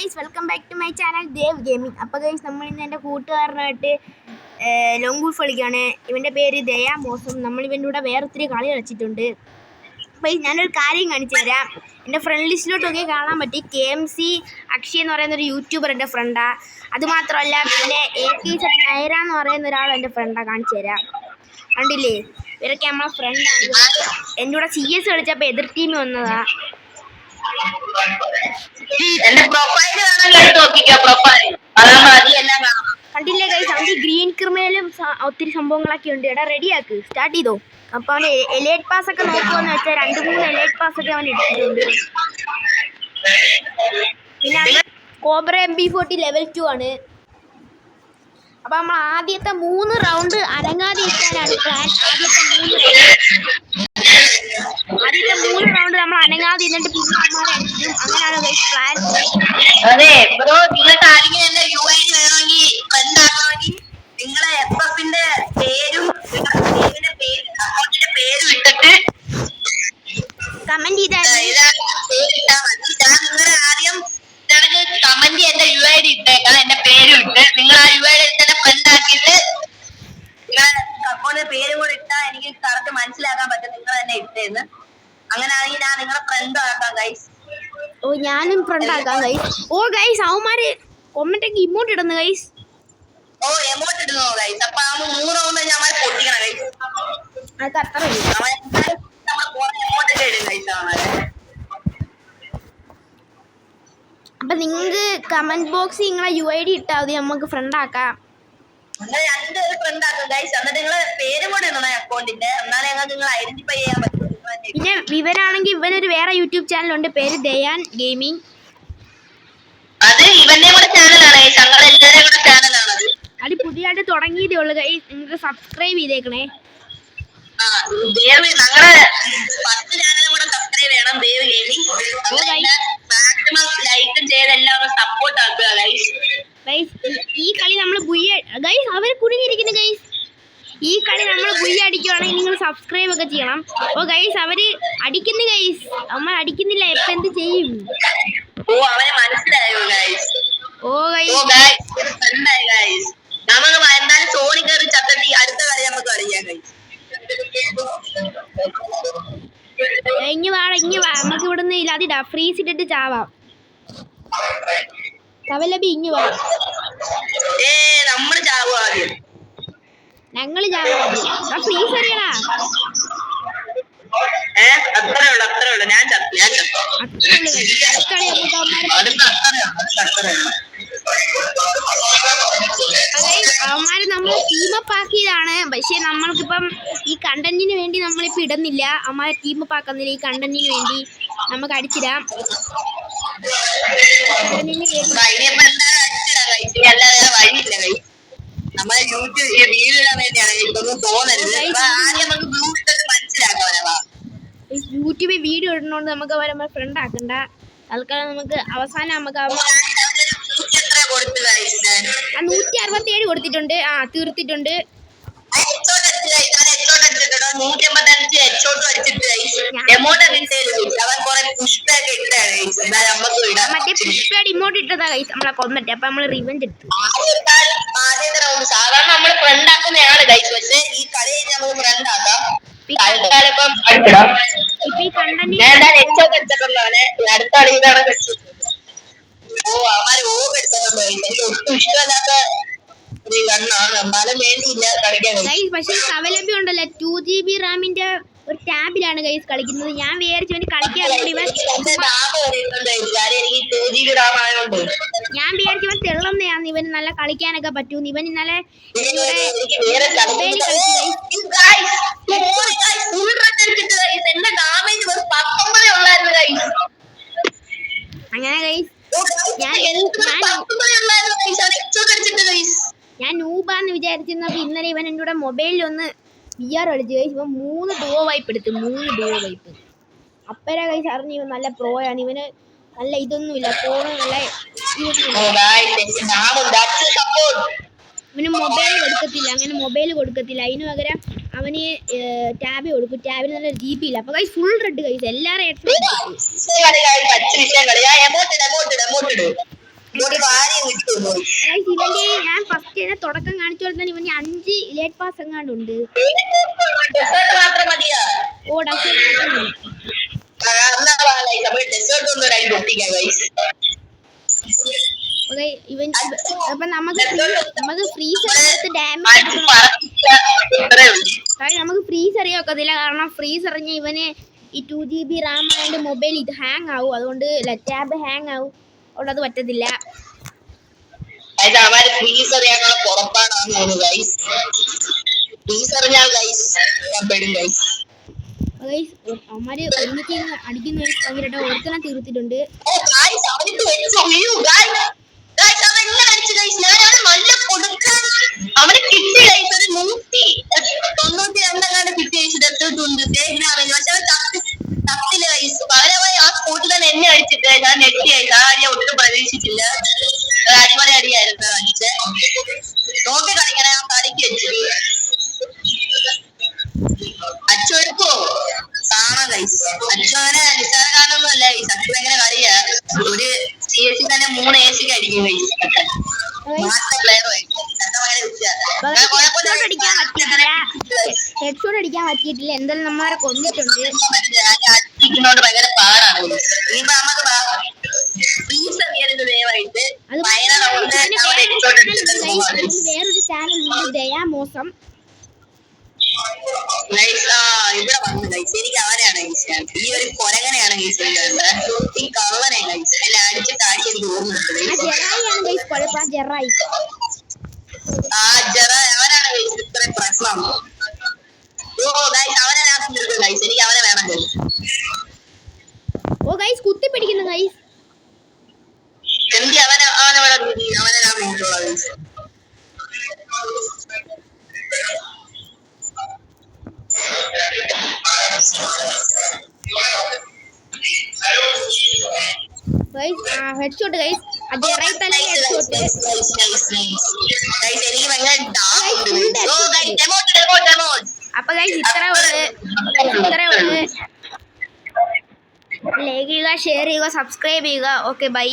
Guys welcome back to my channel Dev gaming. അപ്പോൾ guys നമ്മൾ ഇന്ന് എൻ്റെ കൂട്ടുകാരനായിട്ട് ലോങ് ഗോൾഫ് കളിക്കുകയാണ്. ഇവൻ്റെ പേര് ദയാ മോസം. നമ്മൾ ഇവൻ്റെ കൂടെ വേറെ ഒത്തിരി കളി കളിച്ചിട്ടുണ്ട്. അപ്പോൾ ഞാനൊരു കാര്യം കാണിച്ചു തരാം. എൻ്റെ ഫ്രണ്ട് ലിസ്റ്റിലോട്ടൊക്കെ കാണാൻ പറ്റി KMC അക്ഷയ് എന്ന് പറയുന്നൊരു യൂട്യൂബർ എൻ്റെ ഫ്രണ്ടാണ്. അതുമാത്രമല്ല പിന്നെ AK നൈറ എന്ന് പറയുന്ന ഒരാൾ എൻ്റെ ഫ്രണ്ടാണ്. കാണിച്ചു തരാം. കണ്ടില്ലേ, ഇവരൊക്കെ നമ്മളെ ഫ്രണ്ടാണ്. എൻ്റെ കൂടെ CS കളിച്ചപ്പോൾ എതിർ ടീം വന്നതാണ്. കണ്ടില്ലേ ഗൈസ്, അവന്റെ ഗ്രീൻ ക്രിമയിലും ഒത്തിരി സംഭവങ്ങളൊക്കെ ഉണ്ട്. എടാ റെഡിയാക്ക്, സ്റ്റാർട്ട് ചെയ്തോ. അപ്പൊ അവന് എലൈറ്റ് പാസ് ഒക്കെ നോക്കുമെന്ന് വെച്ചാൽ 2-3 എലൈറ്റ് പാസ് ഒക്കെ അവൻ എടുത്തിട്ടുണ്ട്. പിന്നെ കോബ്ര MB40 ലെവൽ 2 ആണ്. അപ്പൊ നമ്മൾ ആദ്യത്തെ 3 റൗണ്ട് അനങ്ങാതെ ഇരിക്കാനാണ് പ്ലാൻ. ആദ്യത്തെ 3 റൗണ്ട് നമ്മൾ അനങ്ങാതെ ഇരുന്നിട്ട് പിന്നെ അമ്മമാരെ അടിക്കും. അങ്ങനെയാണ് ഗൈസ് പ്ലാൻ. അതെ ബ്രോ, നിങ്ങൾക്ക് ആരെങ്കിലും എന്റെ UI വേണമെങ്കിൽ എന്താക്കണമെങ്കിൽ നിങ്ങളെ FFന്റെ പേരും ഗെയിമിന്റെ പേരും അക്കൗണ്ടിന്റെ പേരും ഇട്ടിട്ട് കമന്റ് ചെയ്താൽ പേരിട്ടാ മതി. ഞാൻ നിങ്ങളെ ആദ്യം കമന്റ് എന്റെ UID ഇട്ടേക്കാം, എന്റെ പേരും ഇട്ട് നിങ്ങൾ ആ UID തന്നെ ഫ്രണ്ട് ആക്കിയിട്ട് നിങ്ങളെ അക്കൗണ്ടിന്റെ പേരും കൂടെ ഇട്ടാൽ എനിക്ക് കറക്റ്റ് മനസ്സിലാക്കാൻ പറ്റും നിങ്ങൾ തന്നെ ഇട്ടേന്ന്. അങ്ങനെയാണെങ്കിൽ ഞാൻ നിങ്ങളെ ഫ്രണ്ട് ആക്കാം ഗൈസ്. ഓ ഞാനും ഫ്രണ്ട് ആക്കാം ഗൈസ്. ഓ ഗൈസ് അവന്മാര് കൊമന്റ് ഒക്കെ ഇമോട്ട് ഇടുന്നു ഗൈസ്. ഓ എമോട്ട് ഇടുന്നു ഗൈസ്. അപ്പൊ ആ 3 റൗണ്ട് ഞാൻ പൊട്ടിക്കണം ഗൈസ്. അത് അത്ര അപ്പൊ നിങ്ങക്ക് കമന്റ് ബോക്സിൽ നിങ്ങളെ UID ഇട്ടാൽ മതി, നമുക്ക് ഫ്രണ്ട് ആക്കാം. രണ്ടുപേരും ഫ്രണ്ട് ആക്കും ഗൈസ്. എന്നിട്ട് നിങ്ങള് പേരും കൂടെ ഇടണം അക്കൗണ്ടിന്റെ, എന്നാലേ ഞങ്ങൾക്ക് നിങ്ങൾ ഐഡന്റിഫൈ ചെയ്യാൻ പറ്റും. പിന്നെ ഇവനാണെങ്കിൽ ഇവനൊരു വേറെ യൂട്യൂബ് ചാനലുണ്ട്, പേര് ദയാൻ ഗെയിമിംഗ്. അത് ഇവന്റെ കൂടെ ചാനലാണ് ഗൈസ്, ഞങ്ങൾ എല്ലാവരും കൂടെ ചാനലാണ് അത്. അത് പുതിയതായിട്ട് തുടങ്ങിയതേ ഉള്ളു ഗൈസ്. നിങ്ങൾക്ക് സബ്സ്ക്രൈബ് ചെയ്തേക്കണേ. ഞങ്ങളെ 10 ചാനലും കൂടെ സബ്സ്ക്രൈബ് ചെയ്യണം, ദേവ് ഗെയിമിംഗ്. മാക്സിമം ലൈക്കും ചെയ്ത് എല്ലാവരും സപ്പോർട്ട് ആക്കുക ഗൈസ്. ഈ കളി നമ്മൾ ഗൈസ് അവര് കുടുങ്ങിയിരിക്കുന്നു ഗൈസ്. ഈ കളി നമ്മൾ അടിക്കുവാണെങ്കിൽ നിങ്ങൾ സബ്സ്ക്രൈബ് ഒക്കെ ചെയ്യണം. ഓ ഗൈസ് അവര് അടിക്കുന്നു ഗൈസ്, നമ്മൾ അടിക്കുന്നില്ല. ഇപ്പൊ എന്ത് ചെയ്യും? ഓ അവനെ മനസ്സിലായോ ഗൈസ്? ഓ ഗൈസ് ഫ്രണ്ടായി ഗൈസ്. നമുക്ക് എന്തായാലും സോണി കയറി ചത്തട്ടി അടുത്ത കളി നമുക്ക് കളിക്കാം ഗൈസ്. ഇങ്ങ് വാ നമുക്ക് ഇവിടുന്ന് ഇല്ലാതെ ഫ്രീസ് ഇട്ടിട്ട് ചാവാം. കവലബി ഇങ്ങ് വാ. നമ്മള് ചാവും ആദ്യം. ഞങ്ങള് ചാവാം. ഫ്രീസ് അറിയടാ. അത്രേ ഉള്ളു. ഞാൻ ചത്തു. അവന്മാര് നമ്മൾ ടീമപ്പ് ആക്കിയതാണ്. പക്ഷെ നമ്മൾക്കിപ്പം ഈ കണ്ടന്റിന് വേണ്ടി നമ്മളിപ്പോ ഇടുന്നില്ല. അവന്മാരെ ടീമപ്പ് ആക്കുന്നില്ല. ഈ കണ്ടന്റിന് വേണ്ടി നമുക്ക് അടിച്ചിടാം. നമ്മളെ യൂട്യൂബ് വീഡിയോ ഇടാൻ വേണ്ടിയാണ്. ഇതൊന്നും തോന്നരുത്. യൂട്യൂബിൽ വീഡിയോ ഇടുന്നോണ്ട് നമുക്ക് അവരെ ഫ്രണ്ട് ആക്കണ്ട. തൽക്കാലം നമുക്ക് അവസാനം നമുക്ക് 167 കൊടുത്തിട്ടുണ്ട്. തീർത്തിട്ടുണ്ട്. മറ്റേ പുഷ്പയുടെ ഇമോട്ട് ഇട്ടതാ ഗൈസ് നമ്മളെ കൊന്നിട്ട്. അപ്പൊ നമ്മള് റിവെഞ്ച് എടുത്തു. സാധാരണ നമ്മള് ഫ്രണ്ട് ആക്കുന്നതാണ് ഗൈസ്, പക്ഷെ ഈ കളി നമുക്ക് ഫ്രണ്ട് ആക്കാം. ഇപ്പൊ ഈ കണ്ടന്റ് അടുത്ത കളി ഇതാണ്. ഓ അവന്മാര് എടുത്തിട്ടുണ്ടോ? എനിക്ക് ഒട്ടും ഇഷ്ടമല്ലാത്ത ഒരു ഗണ്ണാണ്, എന്നാലും വേണ്ടിയില്ല കളിക്കാൻ. പക്ഷെ കവലബി ഉണ്ടല്ലോ 2GB റാമിന്റെ ഒരു ടാബിലാണ് ഗൈസ് കളിക്കുന്നത്. ഞാൻ വിചാരിച്ചു കളിക്കാൻ ഞാൻ വിചാരിച്ചു ഇവൻ തെള്ളുന്നതാണ്. ഇവന് നല്ല കളിക്കാനൊക്കെ പറ്റൂന്ന്. ഇവൻ ഇന്നലെ അങ്ങനെ ഗൈസ് ഞാൻ നൂബാന്ന് വിചാരിച്ചിരുന്നപ്പോ ഇന്നലെ ഇവൻ എൻ്റെ കൂടെ മൊബൈലിൽ ഒന്ന് VR കളിച്ചു ഗൈസ്. ഇവൻ 3 ഡുവോ വൈപ്പ് എടുത്തു. 3 ഡുവോ വൈപ്പ്. അപ്പരാ ഗൈസ് അറിഞ്ഞു ഇവൻ നല്ല പ്രോ ആണ്. ഇവന് നല്ല ഇതൊന്നുമില്ല, ഫോണ് നല്ല ഇവന് മൊബൈൽ കൊടുക്കത്തില്ല. അങ്ങനെ മൊബൈൽ കൊടുക്കത്തില്ല. അതിന് പകരം അവന് ടാബ് കൊടുക്കും. ടാബിന് നല്ല GB ഇല്ല. അപ്പൊ ഗൈസ് ഫുൾ റെഡ് ഗൈസ് എല്ലാരും ഇങ്ങോട്ട് വാരിയും കിട്ടുന്നു. Guys, ഇവന്റെ ഞാൻ ഫസ്റ്റ് തുടക്കം കാണിച്ചു കൊടുത്താൽ ഇവന് 5 ഇലൈറ്റ് പാസ് എങ്ങാണ്ടുണ്ട്. ഡെസേർട്ട് മാത്രം മതിയാ? ഓ ഡെസേർട്ട് എന്നാ വാ ഗൈസ്, നമുക്ക് ഡെസേർട്ട് ഒന്ന് ഒരു അടി പൊട്ടിക്കാം ഗൈസ്. ഇവൻ അപ്പൊ നമുക്ക് ഫ്രീസർ ഡാമേജ് നമുക്ക് ഫ്രീസ് അറിയാക്കത്തില്ല. കാരണം ഫ്രീസ് അറിഞ്ഞ ഇവന് ഈ 2 GB റാം ആയതുകൊണ്ട് മൊബൈൽ ഇത് ഹാങ് ആവും. അതുകൊണ്ട് ടാബ് ഹാങ് ആവും. അതുകൊണ്ട് അത് പറ്റത്തില്ല. അവര് ഫ്രീസ് അറിയാനുള്ള പുറപ്പാടാണ് ഗൈസ്. ഫ്രീസ് അറിഞ്ഞാൽ ഗൈസ് പെടും ഗൈസ്. അവന്മാര് ഒരുമിച്ച് അടിക്കുന്ന ഭയങ്കരമായിട്ട് ഒരുത്തനെ തീർത്തിട്ടുണ്ട്. അവന് കിട്ടി ഗൈസ്, ഒരു 192 കിട്ടി ഗൈസ്. എത്തിയിട്ടുണ്ട് പക്ഷെ അവൻ തത്തില്ല ഗൈസ്. പകരമായി ആ സ്പോട്ടിൽ തന്നെ എന്നെ അടിച്ചിട്ട് ഞാൻ നെറ്റിയായി. ആ അടി ഒട്ടും പ്രതീക്ഷിച്ചില്ല. അടിപൊളി അടിയായിരുന്നു അടിച്ച്. നോക്കി കളിക്കണേ, ആ കളിക്ക് വെച്ചു അച്ചു എടുക്കോ കാണാം ഗൈസ്. അച്ചു അങ്ങനെ നിസ്സാര കാരണമൊന്നും അല്ല ഗൈസ്. അച്ചു ഭയങ്കര കളിയാ. ഒരു CS തന്നെ 3 AC അടിക്കും ഗൈസ്. ഹെഡ്ഷോട്ട് അടിക്കാൻ പറ്റിയിട്ടില്ല. എന്തായാലും നമ്മളെ കൊന്നിട്ടുണ്ട്. ഭയങ്കര പാടാണ്. ഇനിയിപ്പോ നമുക്ക് ഫ്രീസ് അറിയാൻ ദയവായിട്ട് വേറൊരു ചാനൽ ഉണ്ട്, ദയാ മോസം. ഇവിടെ വന്നു ഗൈസ്. എനിക്ക് അവനെയാണ് ഗൈസ്. ഈ ഒരു കൊരങ്ങനെയാണ് ഗൈസ്. ഈ കള്ളനെ ഗൈസ് എല്ലാം അടിച്ചിട്ട് അടി എനിക്ക് ഓർമ്മ. ജെറായി ആ അവനാണ് ഗൈസ് ഇത്രയും പ്രശ്നം. ഓ ഗൈസ് അവനെ ഗൈസ്, എനിക്ക് അവനെ വേണം ഗൈസ്. ഓ ഗൈസ് കുത്തി പിടിക്കുന്നു ഗൈസ്. എനിക്ക് അവനെ ഞാൻ നോക്കിയോളാം ഗൈസ്. Headshot guys. ജെറായി തന്നെ ഹെഡ്ഷോട്ട്. അപ്പൊ ഗൈസ് ഇത്രേ ഉള്ളു. ലൈക്ക് ചെയ്യുക, ഷെയർ ചെയ്യുക, സബ്സ്ക്രൈബ് ചെയ്യുക. Okay bye.